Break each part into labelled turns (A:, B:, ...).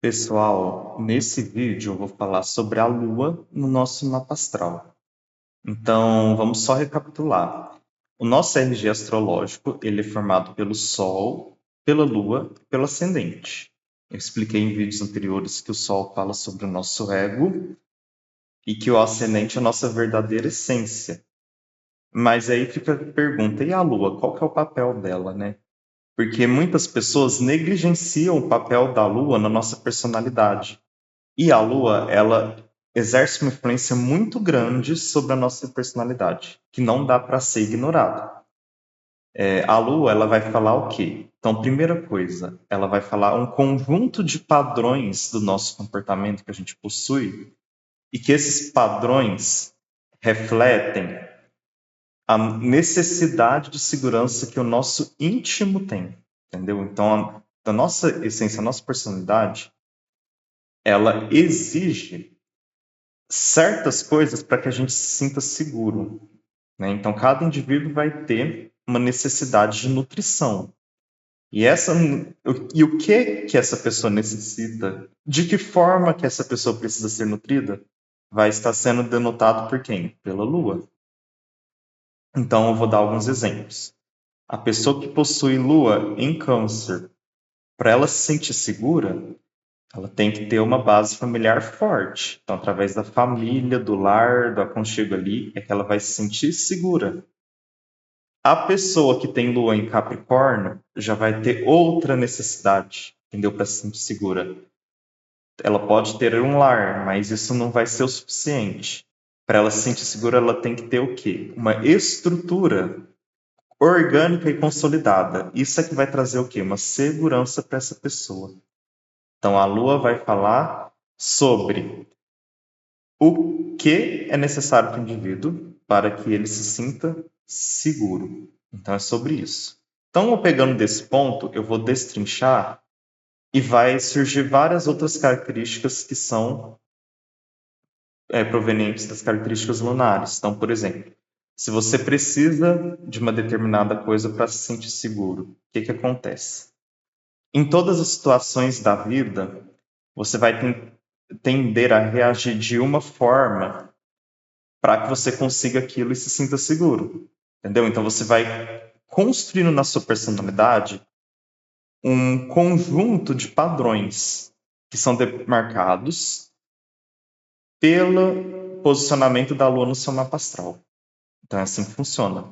A: Pessoal, nesse vídeo eu vou falar sobre a Lua no nosso mapa astral. Então, vamos só recapitular. O nosso RG astrológico, ele é formado pelo Sol, pela Lua e pelo Ascendente. Eu expliquei em vídeos anteriores que o Sol fala sobre o nosso ego e que o Ascendente é a nossa verdadeira essência. Mas aí fica a pergunta, e a Lua, qual que é o papel dela, né? Porque muitas pessoas negligenciam o papel da Lua na nossa personalidade. E a Lua, ela exerce uma influência muito grande sobre a nossa personalidade, que não dá para ser ignorada. A Lua, ela vai falar o quê? Então, primeira coisa, ela vai falar um conjunto de padrões do nosso comportamento que a gente possui e que esses padrões refletem a necessidade de segurança que o nosso íntimo tem, entendeu? Então, a nossa essência, a nossa personalidade, ela exige certas coisas para que a gente se sinta seguro, né? Então, cada indivíduo vai ter uma necessidade de nutrição. E o que essa pessoa necessita, de que forma que essa pessoa precisa ser nutrida, vai estar sendo denotado por quem? Pela Lua. Então, eu vou dar alguns exemplos. A pessoa que possui Lua em Câncer, para ela se sentir segura, ela tem que ter uma base familiar forte. Então, através da família, do lar, do aconchego ali, é que ela vai se sentir segura. A pessoa que tem lua em Capricórnio já vai ter outra necessidade, entendeu? Para se sentir segura. Ela pode ter um lar, mas isso não vai ser o suficiente. Para ela se sentir segura, ela tem que ter o quê? Uma estrutura orgânica e consolidada. Isso é que vai trazer o quê? Uma segurança para essa pessoa. Então, a lua vai falar sobre o que é necessário para o indivíduo para que ele se sinta seguro. Então é sobre isso. Então, eu pegando desse ponto, eu vou destrinchar e vai surgir várias outras características que são provenientes das características lunares. Então, por exemplo, se você precisa de uma determinada coisa para se sentir seguro, o que, que acontece? Em todas as situações da vida, você vai tender a reagir de uma forma para que você consiga aquilo e se sinta seguro. Entendeu? Então você vai construindo na sua personalidade um conjunto de padrões que são demarcados pelo posicionamento da Lua no seu mapa astral. Então é assim que funciona.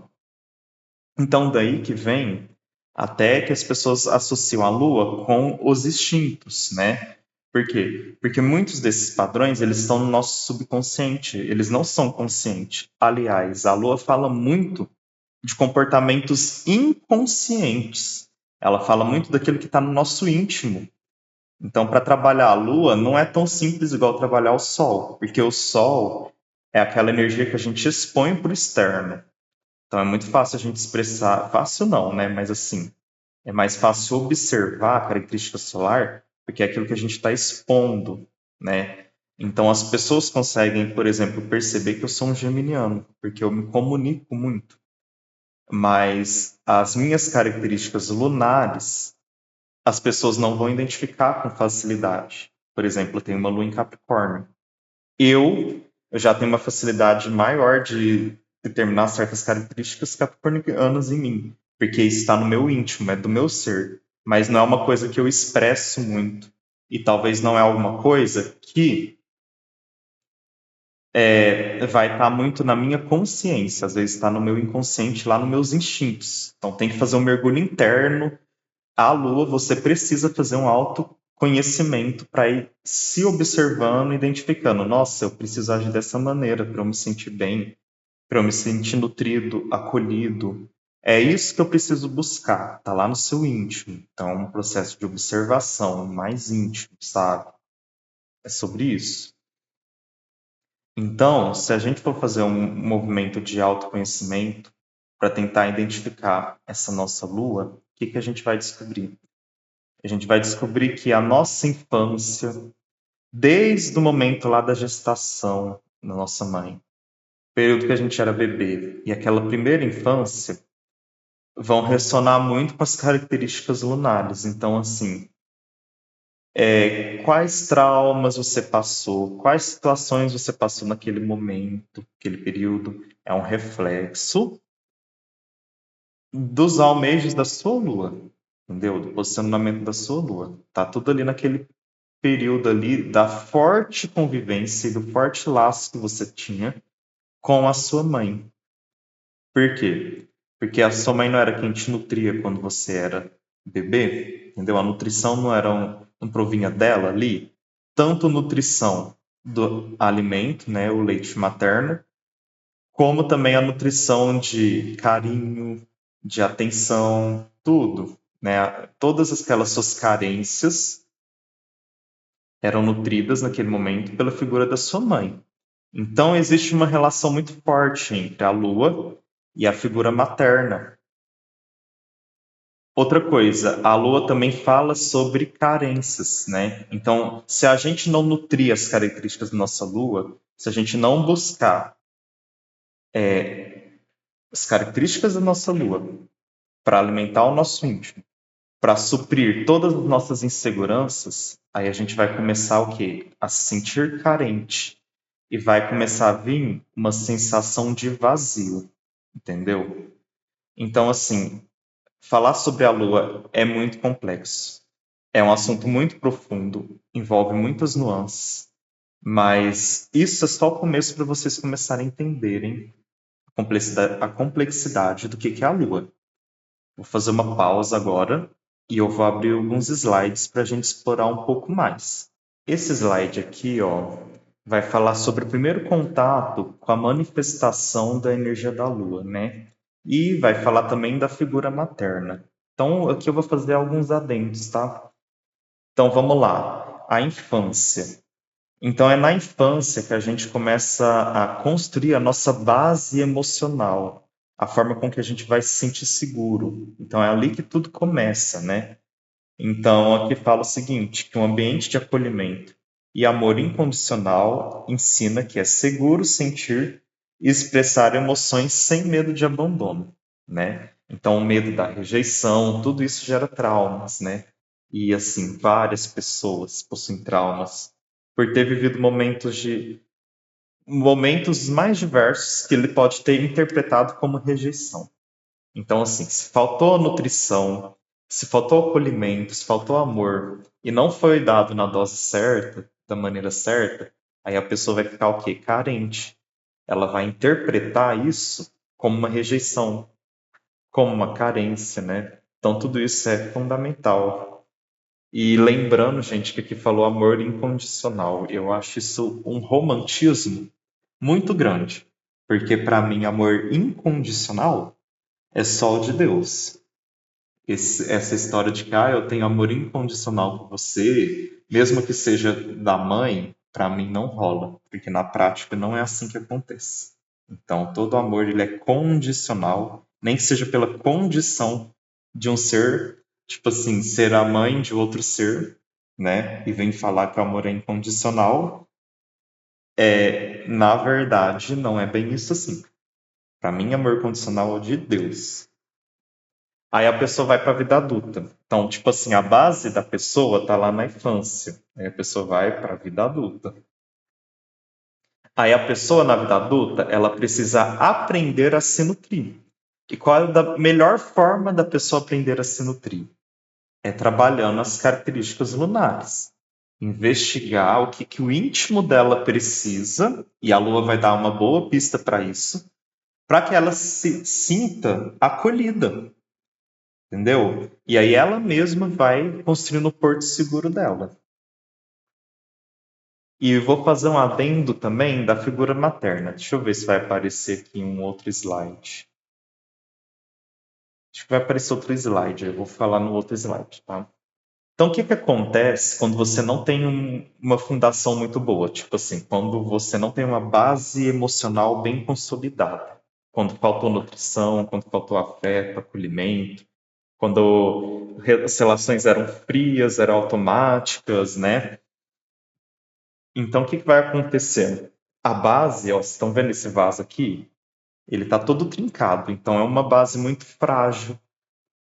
A: Então daí que vem até que as pessoas associam a Lua com os instintos, né? Por quê? Porque muitos desses padrões, eles estão no nosso subconsciente, eles não são conscientes. Aliás, a Lua fala muito de comportamentos inconscientes. Ela fala muito daquilo que está no nosso íntimo. Então, para trabalhar a Lua, não é tão simples igual trabalhar o Sol, porque o Sol é aquela energia que a gente expõe para o externo. Então, é muito fácil a gente expressar, fácil não, né? Mas assim, é mais fácil observar a característica solar, porque é aquilo que a gente está expondo, né? Então, as pessoas conseguem, por exemplo, perceber que eu sou um geminiano, porque eu me comunico muito. Mas as minhas características lunares, as pessoas não vão identificar com facilidade. Por exemplo, eu tenho uma lua em Capricórnio. Eu já tenho uma facilidade maior de determinar certas características capricornianas em mim, porque isso está no meu íntimo, é do meu ser. Mas não é uma coisa que eu expresso muito. E talvez não é alguma coisa que vai estar muito na minha consciência, às vezes está no meu inconsciente, lá nos meus instintos. Então tem que fazer um mergulho interno. A Lua, você precisa fazer um autoconhecimento para ir se observando, identificando. Nossa, eu preciso agir dessa maneira para eu me sentir bem, para eu me sentir nutrido, acolhido. É isso que eu preciso buscar, tá lá no seu íntimo. Então, é um processo de observação mais íntimo, sabe? É sobre isso. Então, se a gente for fazer um movimento de autoconhecimento para tentar identificar essa nossa lua, o que, que a gente vai descobrir? A gente vai descobrir que a nossa infância, desde o momento lá da gestação da nossa mãe, período que a gente era bebê, e aquela primeira infância, vão ressonar muito com as características lunares. Então, assim, Quais traumas você passou, quais situações você passou naquele momento, aquele período. É um reflexo dos almejos da sua lua, entendeu? Do posicionamento da sua lua. Tá tudo ali naquele período ali da forte convivência e do forte laço que você tinha com a sua mãe. Por quê? Porque a sua mãe não era quem te nutria quando você era bebê, entendeu? A nutrição não provinha dela ali, tanto nutrição do alimento, né, o leite materno, como também a nutrição de carinho, de atenção, tudo, né? Todas aquelas suas carências eram nutridas naquele momento pela figura da sua mãe. Então existe uma relação muito forte entre a lua e a figura materna. Outra coisa, a lua também fala sobre carências, né? Então, se a gente não nutrir as características da nossa lua, se a gente não buscar as características da nossa lua para alimentar o nosso íntimo, para suprir todas as nossas inseguranças, aí a gente vai começar o quê? A se sentir carente e vai começar a vir uma sensação de vazio, entendeu? Então, assim, falar sobre a Lua é muito complexo. É um assunto muito profundo, envolve muitas nuances, mas isso é só o começo para vocês começarem a entenderem a complexidade do que é a Lua. Vou fazer uma pausa agora e eu vou abrir alguns slides para a gente explorar um pouco mais. Esse slide aqui, ó, vai falar sobre o primeiro contato com a manifestação da energia da Lua, né? E vai falar também da figura materna. Então, aqui eu vou fazer alguns adendos, tá? Então, vamos lá. A infância. Então, é na infância que a gente começa a construir a nossa base emocional, a forma com que a gente vai se sentir seguro. Então, é ali que tudo começa, né? Então, aqui fala o seguinte, que um ambiente de acolhimento e amor incondicional ensina que é seguro sentir e expressar emoções sem medo de abandono, né? Então, o medo da rejeição, tudo isso gera traumas, né? E, assim, várias pessoas possuem traumas por ter vivido momentos mais diversos que ele pode ter interpretado como rejeição. Então, assim, se faltou nutrição, se faltou acolhimento, se faltou amor e não foi dado na dose certa, da maneira certa, aí a pessoa vai ficar o quê? Carente. Ela vai interpretar isso como uma rejeição, como uma carência, né? Então, tudo isso é fundamental. E lembrando, gente, que aqui falou amor incondicional. Eu acho isso um romantismo muito grande. Porque, para mim, amor incondicional é só o de Deus. Essa história de que eu tenho amor incondicional por você, mesmo que seja da mãe, para mim não rola, porque na prática não é assim que acontece. Então, todo amor ele é condicional, nem que seja pela condição de um ser, tipo assim, ser a mãe de outro ser, né? E vem falar que o amor é incondicional, na verdade, não é bem isso assim. Para mim, amor condicional é o de Deus. Aí a pessoa vai para a vida adulta. Então, tipo assim, a base da pessoa tá lá na infância. Aí a pessoa vai para a vida adulta. Aí a pessoa na vida adulta, ela precisa aprender a se nutrir. E qual é a melhor forma da pessoa aprender a se nutrir? É trabalhando as características lunares. Investigar o que o íntimo dela precisa, e a lua vai dar uma boa pista para isso, para que ela se sinta acolhida. Entendeu? E aí ela mesma vai construindo o porto seguro dela. E vou fazer um adendo também da figura materna. Deixa eu ver se vai aparecer aqui um outro slide. Acho que vai aparecer outro slide, eu vou falar no outro slide, tá? Então, o que que acontece quando você não tem uma fundação muito boa? Tipo assim, quando você não tem uma base emocional bem consolidada. Quando faltou nutrição, quando faltou afeto, acolhimento, quando as relações eram frias, eram automáticas, né? Então, o que que vai acontecer? A base, ó, vocês estão vendo esse vaso aqui? Ele está todo trincado, então é uma base muito frágil,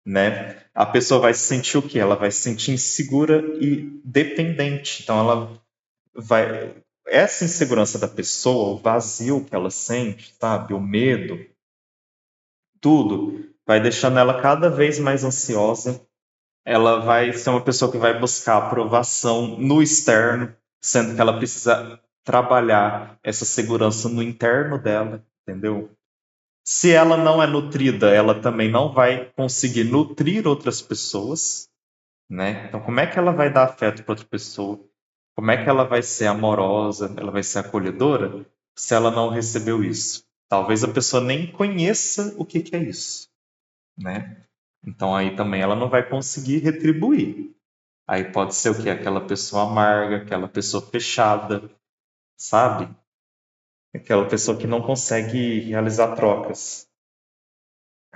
A: né? A pessoa vai se sentir o quê? Ela vai se sentir insegura e dependente. Então, ela vai. Essa insegurança da pessoa, o vazio que ela sente, sabe? O medo, tudo, vai deixando ela cada vez mais ansiosa. Ela vai ser uma pessoa que vai buscar aprovação no externo, sendo que ela precisa trabalhar essa segurança no interno dela, entendeu? Se ela não é nutrida, ela também não vai conseguir nutrir outras pessoas, né? Então, como é que ela vai dar afeto para outra pessoa? Como é que ela vai ser amorosa? Ela vai ser acolhedora se ela não recebeu isso? Talvez a pessoa nem conheça o que que é isso, né? Então aí também ela não vai conseguir retribuir. Aí pode ser o quê? Aquela pessoa amarga, aquela pessoa fechada, sabe? Aquela pessoa que não consegue realizar trocas.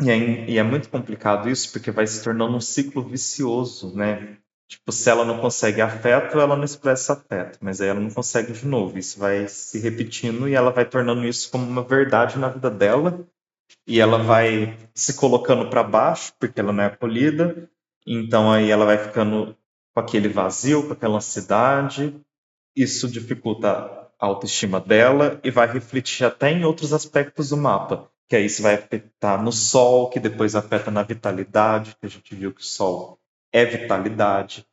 A: E é muito complicado isso porque vai se tornando um ciclo vicioso, né? Tipo, se ela não consegue afeto, ela não expressa afeto, mas aí ela não consegue de novo. Isso vai se repetindo e ela vai tornando isso como uma verdade na vida dela e ela vai se colocando para baixo porque ela não é acolhida. Então aí ela vai ficando com aquele vazio, com aquela ansiedade. Isso dificulta a autoestima dela e vai refletir até em outros aspectos do mapa, que aí isso vai afetar no Sol, que depois afeta na vitalidade, que a gente viu que o Sol é vitalidade.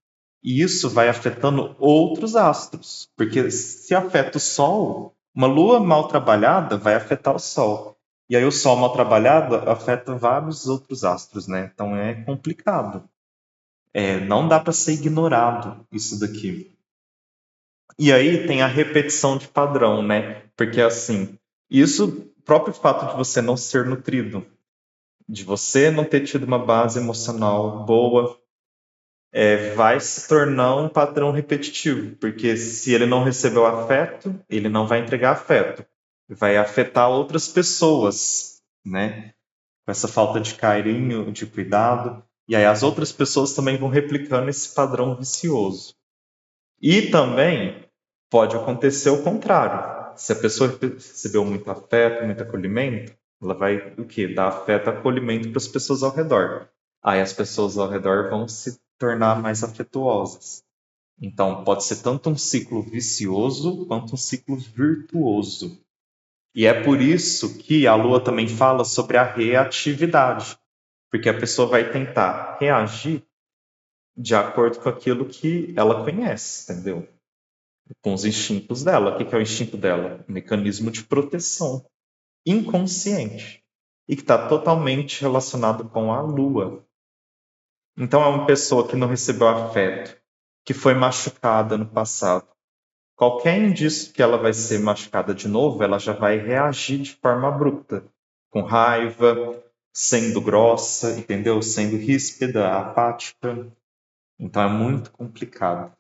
A: E isso vai afetando outros astros, porque se afeta o Sol, uma Lua mal trabalhada vai afetar o Sol. E aí o Sol mal trabalhado afeta vários outros astros, né? Então é complicado. Não dá para ser ignorado isso daqui. E aí tem a repetição de padrão, né? Porque assim, isso, o próprio fato de você não ser nutrido, de você não ter tido uma base emocional boa, vai se tornar um padrão repetitivo, porque se ele não recebeu afeto, ele não vai entregar afeto, vai afetar outras pessoas, né? Com essa falta de carinho, de cuidado, e aí as outras pessoas também vão replicando esse padrão vicioso. E também pode acontecer o contrário. Se a pessoa recebeu muito afeto, muito acolhimento, ela vai o quê? Dar afeto e acolhimento para as pessoas ao redor. Aí as pessoas ao redor vão se tornar mais afetuosas. Então pode ser tanto um ciclo vicioso quanto um ciclo virtuoso. E é por isso que a Lua também fala sobre a reatividade, porque a pessoa vai tentar reagir de acordo com aquilo que ela conhece, entendeu? Com os instintos dela. O que é o instinto dela? Um mecanismo de proteção inconsciente e que está totalmente relacionado com a lua. Então, é uma pessoa que não recebeu afeto, que foi machucada no passado. Qualquer indício que ela vai ser machucada de novo, ela já vai reagir de forma abrupta, com raiva, sendo grossa, entendeu? Sendo ríspida, apática. Então, é muito complicado.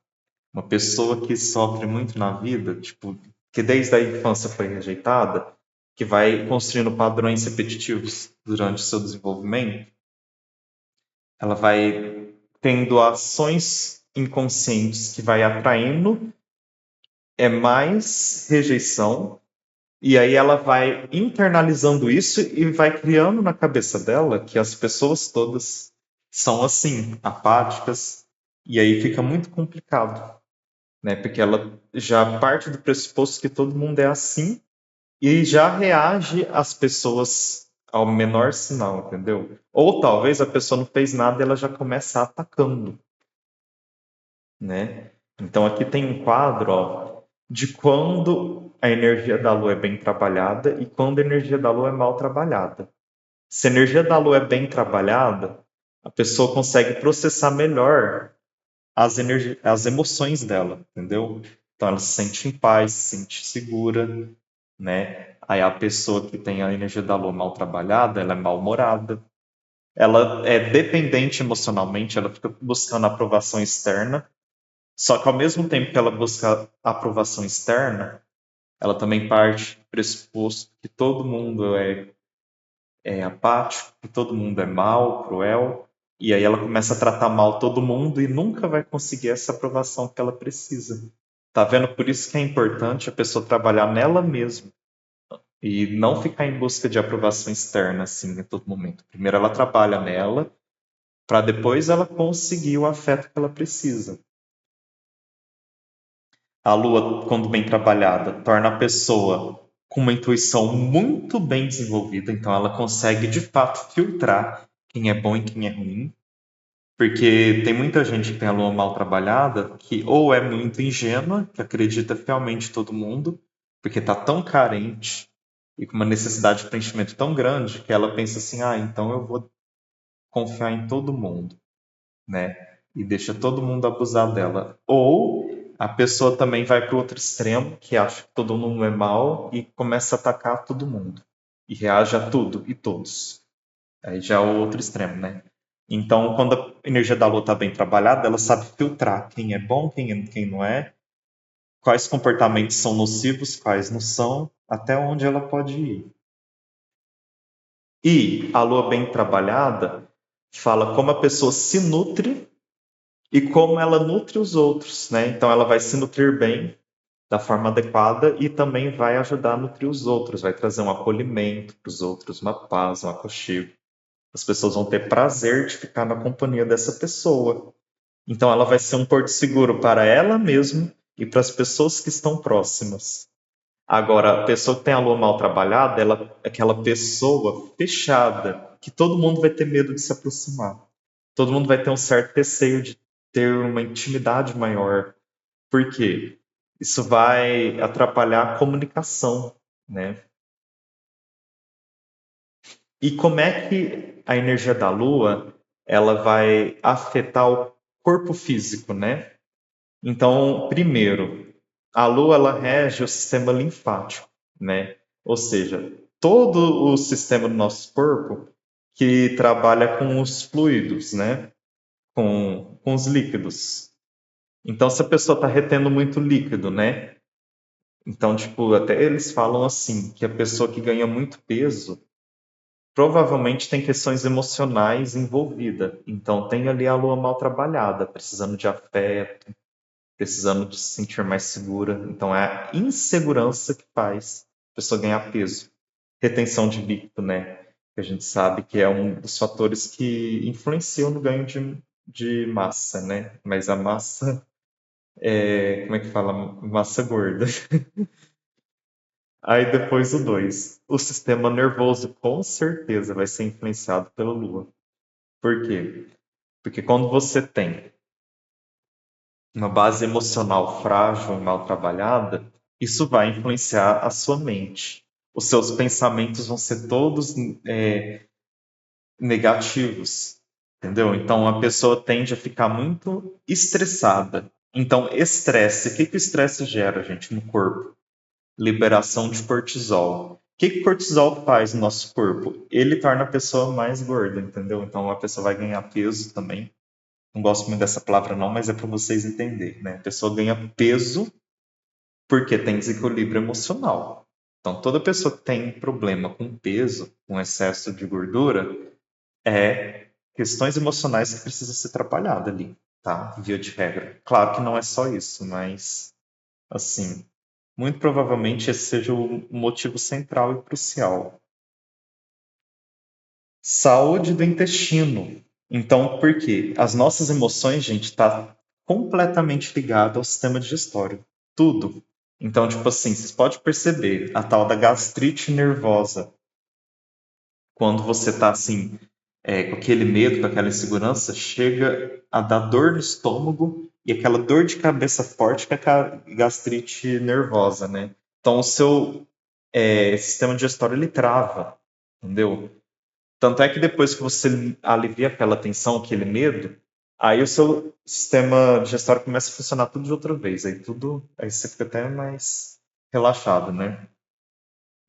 A: Uma pessoa que sofre muito na vida, tipo, que desde a infância foi rejeitada, que vai construindo padrões repetitivos durante o seu desenvolvimento, ela vai tendo ações inconscientes que vai atraindo mais rejeição, e aí ela vai internalizando isso e vai criando na cabeça dela que as pessoas todas são assim, apáticas, e aí fica muito complicado, né? Porque ela já parte do pressuposto que todo mundo é assim e já reage às pessoas ao menor sinal, entendeu? Ou talvez a pessoa não fez nada e ela já começa atacando, né? Então aqui tem um quadro, ó, de quando a energia da lua é bem trabalhada e quando a energia da lua é mal trabalhada. Se a energia da lua é bem trabalhada, a pessoa consegue processar melhor as emoções dela, entendeu? Então ela se sente em paz, se sente segura, né? Aí a pessoa que tem a energia da lua mal trabalhada, ela é mal-humorada, ela é dependente emocionalmente, ela fica buscando aprovação externa, só que ao mesmo tempo que ela busca aprovação externa, ela também parte do pressuposto que todo mundo é apático, que todo mundo é mau, cruel, e aí ela começa a tratar mal todo mundo e nunca vai conseguir essa aprovação que ela precisa. Tá vendo? Por isso que é importante a pessoa trabalhar nela mesma e não ficar em busca de aprovação externa assim a todo momento. Primeiro ela trabalha nela para depois ela conseguir o afeto que ela precisa. A lua, quando bem trabalhada, torna a pessoa com uma intuição muito bem desenvolvida, então ela consegue de fato filtrar quem é bom e quem é ruim, porque tem muita gente que tem a lua mal trabalhada que ou é muito ingênua, que acredita fielmente em todo mundo, porque está tão carente e com uma necessidade de preenchimento tão grande que ela pensa assim: ah, então eu vou confiar em todo mundo, né? E deixa todo mundo abusar dela. Ou a pessoa também vai para o outro extremo, que acha que todo mundo é mal e começa a atacar todo mundo. E reage a tudo e todos. Aí já é o outro extremo, né? Então, quando a energia da lua está bem trabalhada, ela sabe filtrar quem é bom, quem não é, quais comportamentos são nocivos, quais não são, até onde ela pode ir. E a lua bem trabalhada fala como a pessoa se nutre e como ela nutre os outros, né? Então ela vai se nutrir bem, da forma adequada, e também vai ajudar a nutrir os outros, vai trazer um acolhimento para os outros, uma paz, um aconchego. As pessoas vão ter prazer de ficar na companhia dessa pessoa. Então ela vai ser um porto seguro para ela mesma e para as pessoas que estão próximas. Agora, a pessoa que tem a lua mal trabalhada, ela é aquela pessoa fechada, que todo mundo vai ter medo de se aproximar. Todo mundo vai ter um certo receio de ter uma intimidade maior. Por quê? Isso vai atrapalhar a comunicação, né? E como é que a energia da lua, ela vai afetar o corpo físico, né? Então, primeiro, a lua ela rege o sistema linfático, né? Ou seja, todo o sistema do nosso corpo que trabalha com os fluidos, né? Com os líquidos. Então, se a pessoa está retendo muito líquido, né? Então, tipo, até eles falam assim, que a pessoa que ganha muito peso provavelmente tem questões emocionais envolvidas. Então, tem ali a lua mal trabalhada, precisando de afeto, precisando de se sentir mais segura. Então, é a insegurança que faz a pessoa ganhar peso. Retenção de líquido, né? Que a gente sabe que é um dos fatores que influenciam no ganho de massa, né? Mas a massa, como é que fala? Massa gorda. Aí depois o 2. O sistema nervoso com certeza vai ser influenciado pela Lua. Por quê? Porque quando você tem uma base emocional frágil e mal trabalhada, isso vai influenciar a sua mente. Os seus pensamentos vão ser todos negativos, entendeu? Então a pessoa tende a ficar muito estressada. Então, estresse, o que que o estresse gera, gente, no corpo? Liberação de cortisol. O que que cortisol faz no nosso corpo? Ele torna a pessoa mais gorda, entendeu? Então a pessoa vai ganhar peso também. Não gosto muito dessa palavra não, mas é para vocês entenderem, né? A pessoa ganha peso porque tem desequilíbrio emocional. Então toda pessoa que tem problema com peso, com excesso de gordura, é questões emocionais que precisam ser trabalhadas ali, tá? Via de regra. Claro que não é só isso, mas assim, muito provavelmente esse seja o motivo central e crucial. Saúde do intestino. Então, por quê? As nossas emoções, gente, está completamente ligado ao sistema digestório. Tudo. Então, tipo assim, vocês podem perceber a tal da gastrite nervosa. Quando você está assim, com aquele medo, com aquela insegurança, chega a dar dor no estômago e aquela dor de cabeça forte que é a gastrite nervosa, né? Então, o seu sistema digestório ele trava, entendeu? Tanto é que depois que você alivia aquela tensão, aquele medo, aí o seu sistema digestório começa a funcionar tudo de outra vez. Aí você fica até mais relaxado, né?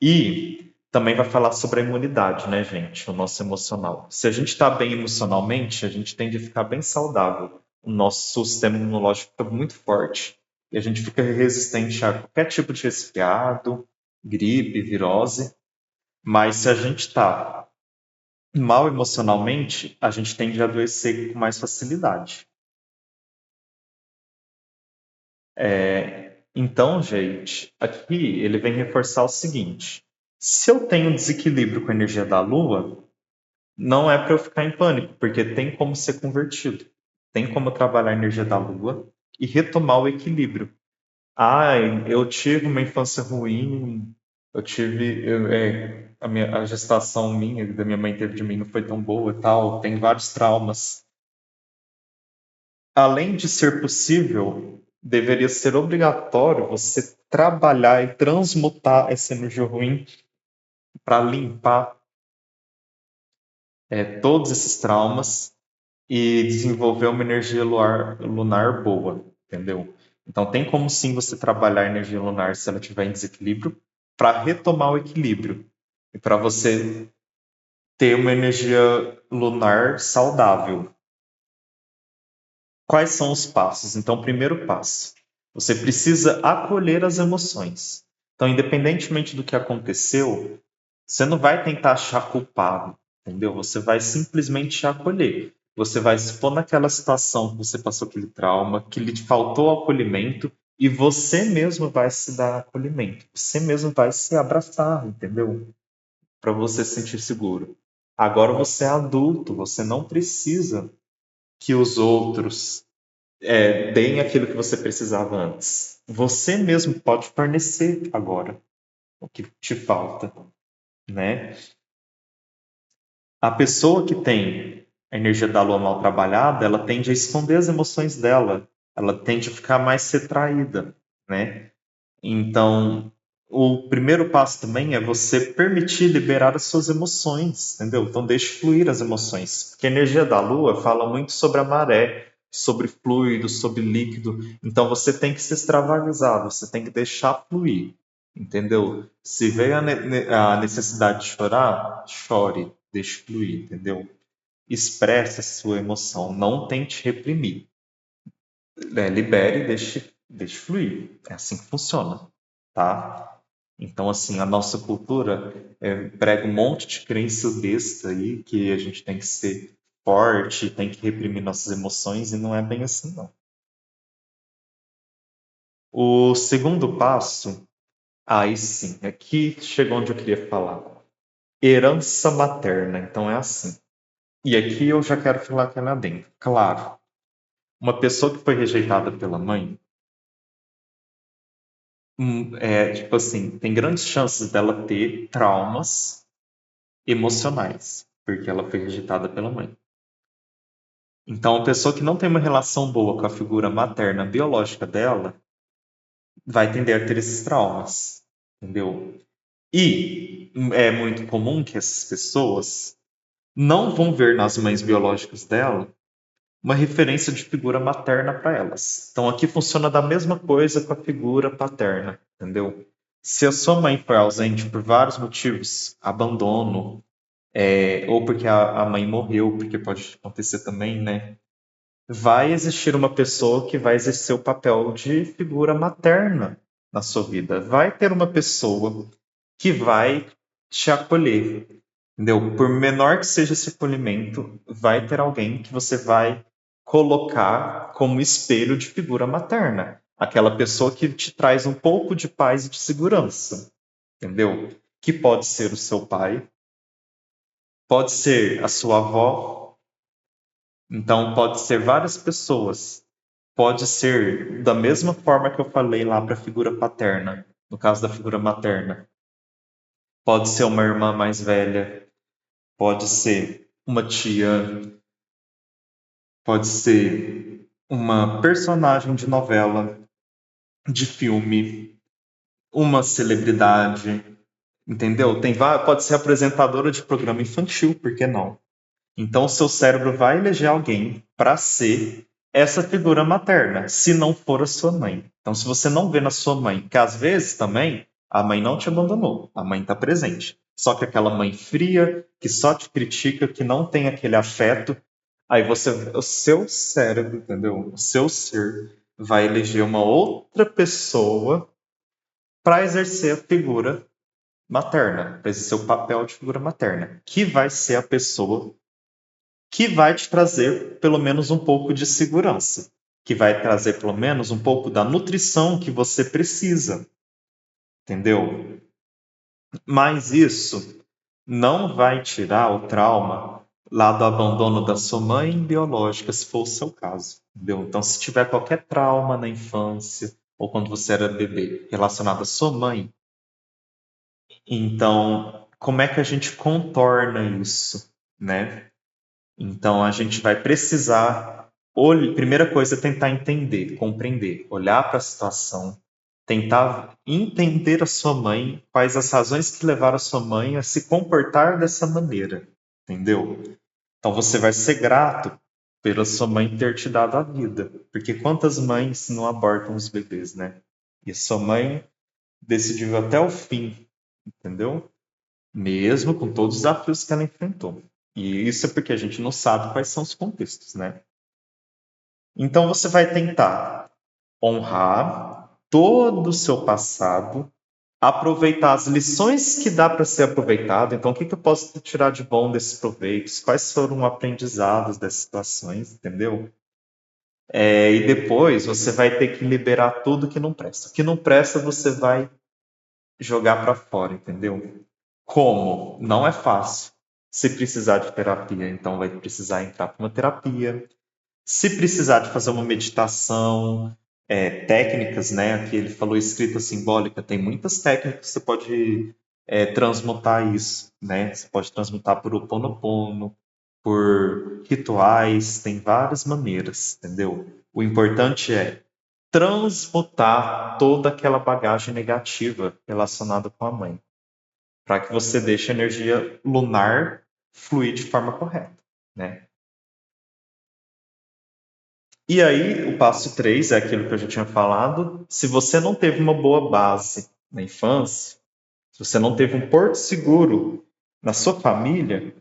A: E também vai falar sobre a imunidade, né, gente? O nosso emocional. Se a gente está bem emocionalmente, a gente tende a ficar bem saudável. O nosso sistema imunológico fica muito forte e a gente fica resistente a qualquer tipo de resfriado, gripe, virose. Mas se a gente está mal emocionalmente, a gente tende a adoecer com mais facilidade. Então, gente, aqui ele vem reforçar o seguinte: se eu tenho desequilíbrio com a energia da Lua, não é para eu ficar em pânico, porque tem como ser convertido. Tem como trabalhar a energia da lua e retomar o equilíbrio. Ai, eu tive uma infância ruim, eu tive, a gestação minha, da minha mãe teve de mim, não foi tão boa e tal, tem vários traumas. Além de ser possível, deveria ser obrigatório você trabalhar e transmutar essa energia ruim para limpar todos esses traumas e desenvolver uma energia lunar boa, entendeu? Então tem como sim você trabalhar a energia lunar se ela estiver em desequilíbrio para retomar o equilíbrio e para você ter uma energia lunar saudável. Quais são os passos? Então, primeiro passo, você precisa acolher as emoções. Então, independentemente do que aconteceu, você não vai tentar achar culpado, entendeu? Você vai simplesmente acolher. Você vai se pôr naquela situação que você passou aquele trauma, que lhe faltou acolhimento, e você mesmo vai se dar acolhimento. Você mesmo vai se abraçar, entendeu? Para você se sentir seguro. Agora você é adulto, você não precisa que os outros deem aquilo que você precisava antes. Você mesmo pode fornecer agora o que te falta, né? A pessoa que tem a energia da lua mal trabalhada, ela tende a esconder as emoções dela, ela tende a ficar mais retraída, né? Então, o primeiro passo também é você permitir liberar as suas emoções, entendeu? Então, deixe fluir as emoções. Porque a energia da lua fala muito sobre a maré, sobre fluido, sobre líquido. Então, você tem que se extravasar, você tem que deixar fluir, entendeu? Se veio a necessidade de chorar, chore, deixe fluir, entendeu? Expresse a sua emoção, não tente reprimir. Libere e deixe fluir. É assim que funciona, tá? Então, assim, a nossa cultura prega um monte de crença besta aí que a gente tem que ser forte, tem que reprimir nossas emoções e não é bem assim, não. O segundo passo, aí sim, aqui chegou onde eu queria falar. Herança materna, então é assim. E aqui eu já quero falar aqui lá dentro. Claro, uma pessoa que foi rejeitada pela mãe, tipo assim, tem grandes chances dela ter traumas emocionais, porque ela foi rejeitada pela mãe. Então, a pessoa que não tem uma relação boa com a figura materna biológica dela vai tender a ter esses traumas, entendeu? E é muito comum que essas pessoas não vão ver nas mães biológicas dela uma referência de figura materna para elas. Então, aqui funciona da mesma coisa com a figura paterna, entendeu? Se a sua mãe foi ausente por vários motivos, abandono, ou porque a mãe morreu, porque pode acontecer também, né? Vai existir uma pessoa que vai exercer o papel de figura materna na sua vida. Vai ter uma pessoa que vai te acolher, entendeu? Por menor que seja esse acolhimento, vai ter alguém que você vai colocar como espelho de figura materna. Aquela pessoa que te traz um pouco de paz e de segurança, entendeu? Que pode ser o seu pai, pode ser a sua avó, então pode ser várias pessoas. Pode ser da mesma forma que eu falei lá para a figura paterna, no caso da figura materna. Pode ser uma irmã mais velha, pode ser uma tia, pode ser uma personagem de novela, de filme, uma celebridade, entendeu? Pode ser apresentadora de programa infantil, por que não? Então, o seu cérebro vai eleger alguém para ser essa figura materna, se não for a sua mãe. Então, se você não vê na sua mãe, que às vezes também a mãe não te abandonou, a mãe está presente. Só que aquela mãe fria, que só te critica, que não tem aquele afeto, aí o seu cérebro, entendeu? O seu ser vai eleger uma outra pessoa para exercer a figura materna, para exercer o papel de figura materna, que vai ser a pessoa que vai te trazer pelo menos um pouco de segurança, que vai trazer pelo menos um pouco da nutrição que você precisa, entendeu? Mas isso não vai tirar o trauma lá do abandono da sua mãe biológica, se for o seu caso, entendeu? Então, se tiver qualquer trauma na infância ou quando você era bebê relacionado à sua mãe, então como é que a gente contorna isso, né? Então, a gente vai precisar, primeira coisa, é tentar entender, compreender, olhar para a situação, tentar entender a sua mãe, quais as razões que levaram a sua mãe a se comportar dessa maneira, entendeu? Então, você vai ser grato pela sua mãe ter te dado a vida, porque quantas mães não abortam os bebês, né? E a sua mãe decidiu até o fim, entendeu? Mesmo com todos os desafios que ela enfrentou. E isso é porque a gente não sabe quais são os contextos, né? Então você vai tentar honrar todo o seu passado, aproveitar as lições que dá para ser aproveitado. Então, o que que eu posso tirar de bom desses proveitos? Quais foram aprendizados dessas situações, entendeu? E depois você vai ter que liberar tudo que não presta. O que não presta, você vai jogar para fora, entendeu? Como? Não é fácil. Se precisar de terapia, então vai precisar entrar para uma terapia. Se precisar de fazer uma meditação, técnicas, né? Aqui ele falou escrita simbólica, tem muitas técnicas que você pode transmutar isso, né? Você pode transmutar por Ho'oponopono, por rituais, tem várias maneiras, entendeu? O importante é transmutar toda aquela bagagem negativa relacionada com a mãe, para que você deixe a energia lunar fluir de forma correta, né? E aí, o passo 3 é aquilo que eu já tinha falado. Se você não teve uma boa base na infância, se você não teve um porto seguro na sua família,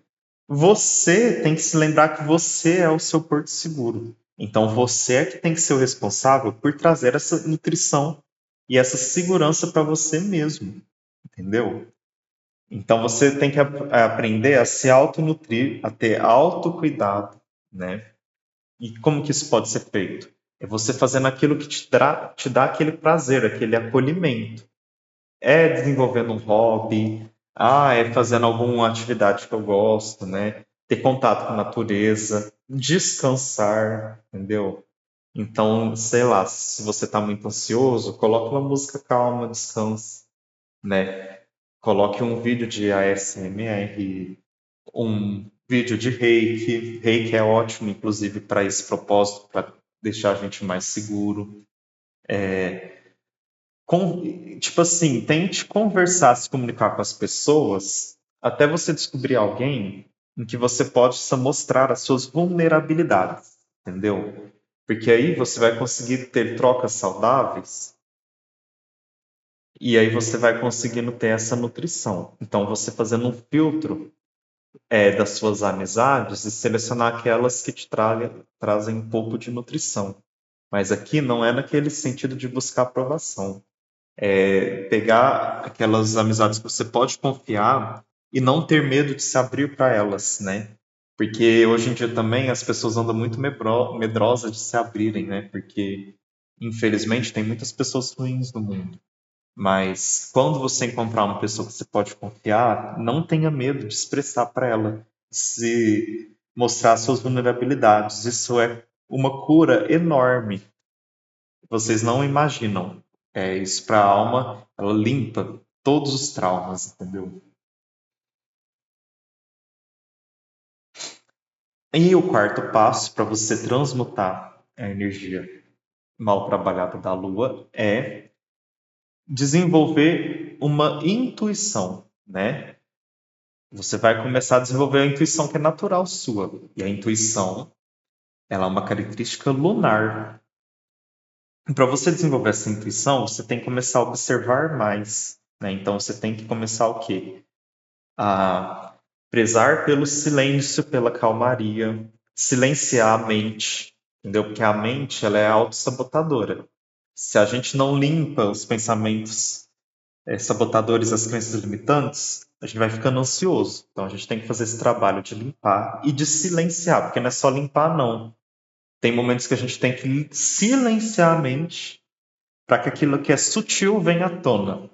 A: você tem que se lembrar que você é o seu porto seguro. Então, você é que tem que ser o responsável por trazer essa nutrição e essa segurança para você mesmo, entendeu? Então, você tem que aprender a se autonutrir, a ter autocuidado, né? E como que isso pode ser feito? É você fazendo aquilo que te dá aquele prazer, aquele acolhimento. É desenvolvendo um hobby, é fazendo alguma atividade que eu gosto, né? Ter contato com a natureza, descansar, entendeu? Então, sei lá, se você está muito ansioso, coloque uma música calma, descanse, né? Coloque um vídeo de ASMR, um vídeo de reiki. Reiki é ótimo, inclusive, para esse propósito, para deixar a gente mais seguro. Tipo assim, tente conversar, se comunicar com as pessoas, até você descobrir alguém em que você possa mostrar as suas vulnerabilidades, entendeu? Porque aí você vai conseguir ter trocas saudáveis e aí você vai conseguindo ter essa nutrição. Então, você fazendo um filtro das suas amizades e selecionar aquelas que te trazem um pouco de nutrição. Mas aqui não é naquele sentido de buscar aprovação. É pegar aquelas amizades que você pode confiar e não ter medo de se abrir para elas, né? Porque hoje em dia também as pessoas andam muito medrosas de se abrirem, né? Porque, infelizmente, tem muitas pessoas ruins no mundo. Mas quando você encontrar uma pessoa que você pode confiar, não tenha medo de expressar para ela, se mostrar suas vulnerabilidades. Isso é uma cura enorme. Vocês não imaginam. Isso para a alma, ela limpa todos os traumas, entendeu? E o quarto passo para você transmutar a energia mal trabalhada da Lua é desenvolver uma intuição, né? Você vai começar a desenvolver a intuição que é natural sua. E a intuição, ela é uma característica lunar. Para você desenvolver essa intuição, você tem que começar a observar mais, né? Então você tem que começar o quê? A prezar pelo silêncio, pela calmaria, silenciar a mente, entendeu? Porque a mente, ela é autossabotadora. Se a gente não limpa os pensamentos sabotadores, as crenças limitantes, a gente vai ficando ansioso. Então a gente tem que fazer esse trabalho de limpar e de silenciar, porque não é só limpar, não. Tem momentos que a gente tem que silenciar a mente para que aquilo que é sutil venha à tona.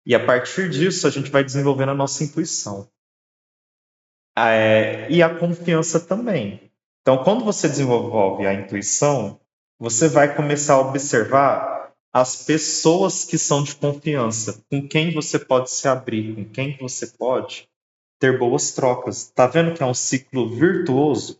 A: E a partir disso a gente vai desenvolvendo a nossa intuição. E a confiança também. Então, quando você desenvolve a intuição, você vai começar a observar as pessoas que são de confiança, com quem você pode se abrir, com quem você pode ter boas trocas. Tá vendo que é um ciclo virtuoso,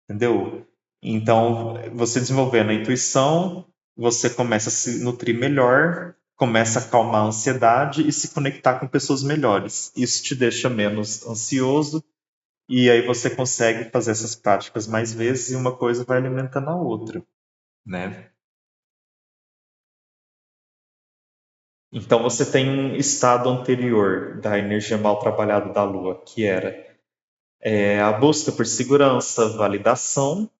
A: entendeu? Então, você desenvolvendo a intuição, você começa a se nutrir melhor, começa a acalmar a ansiedade e se conectar com pessoas melhores. Isso te deixa menos ansioso e aí você consegue fazer essas práticas mais vezes e uma coisa vai alimentando a outra, né? Então você tem um estado anterior da energia mal trabalhada da Lua, que era a busca por segurança, validação,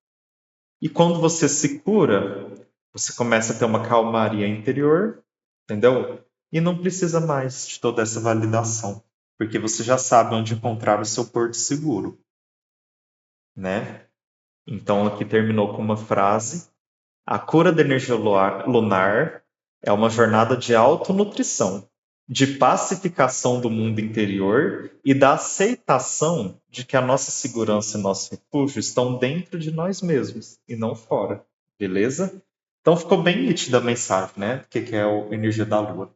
A: e quando você se cura, você começa a ter uma calmaria interior, entendeu? E não precisa mais de toda essa validação, porque você já sabe onde encontrar o seu porto seguro, né? Então aqui terminou com uma frase: a cura da energia lunar é uma jornada de autonutrição, de pacificação do mundo interior e da aceitação de que a nossa segurança e nosso refúgio estão dentro de nós mesmos e não fora. Beleza? Então ficou bem nítida a mensagem, né? O que é a energia da Lua.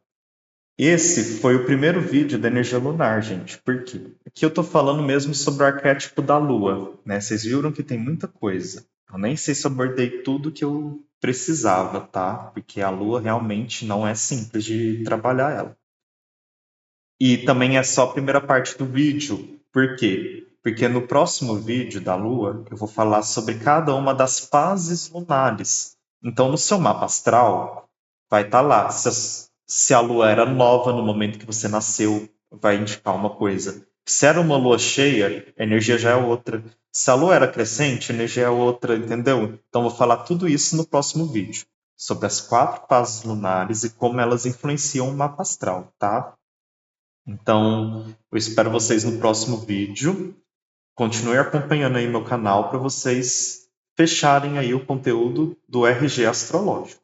A: Esse foi o primeiro vídeo da energia lunar, gente. Por quê? Aqui eu tô falando mesmo sobre o arquétipo da Lua, né? Vocês viram que tem muita coisa. Eu nem sei se eu abordei tudo que eu precisava, tá? Porque a Lua realmente não é simples de trabalhar ela. E também é só a primeira parte do vídeo. Por quê? Porque no próximo vídeo da Lua eu vou falar sobre cada uma das fases lunares. Então, no seu mapa astral, vai estar lá. Se a Lua era nova no momento que você nasceu, vai indicar uma coisa. Se era uma lua cheia, a energia já é outra. Se a lua era crescente, a energia é outra, entendeu? Então, eu vou falar tudo isso no próximo vídeo. Sobre as 4 fases lunares e como elas influenciam o mapa astral, tá? Então, eu espero vocês no próximo vídeo. Continue acompanhando aí meu canal para vocês fecharem aí o conteúdo do RG Astrológico.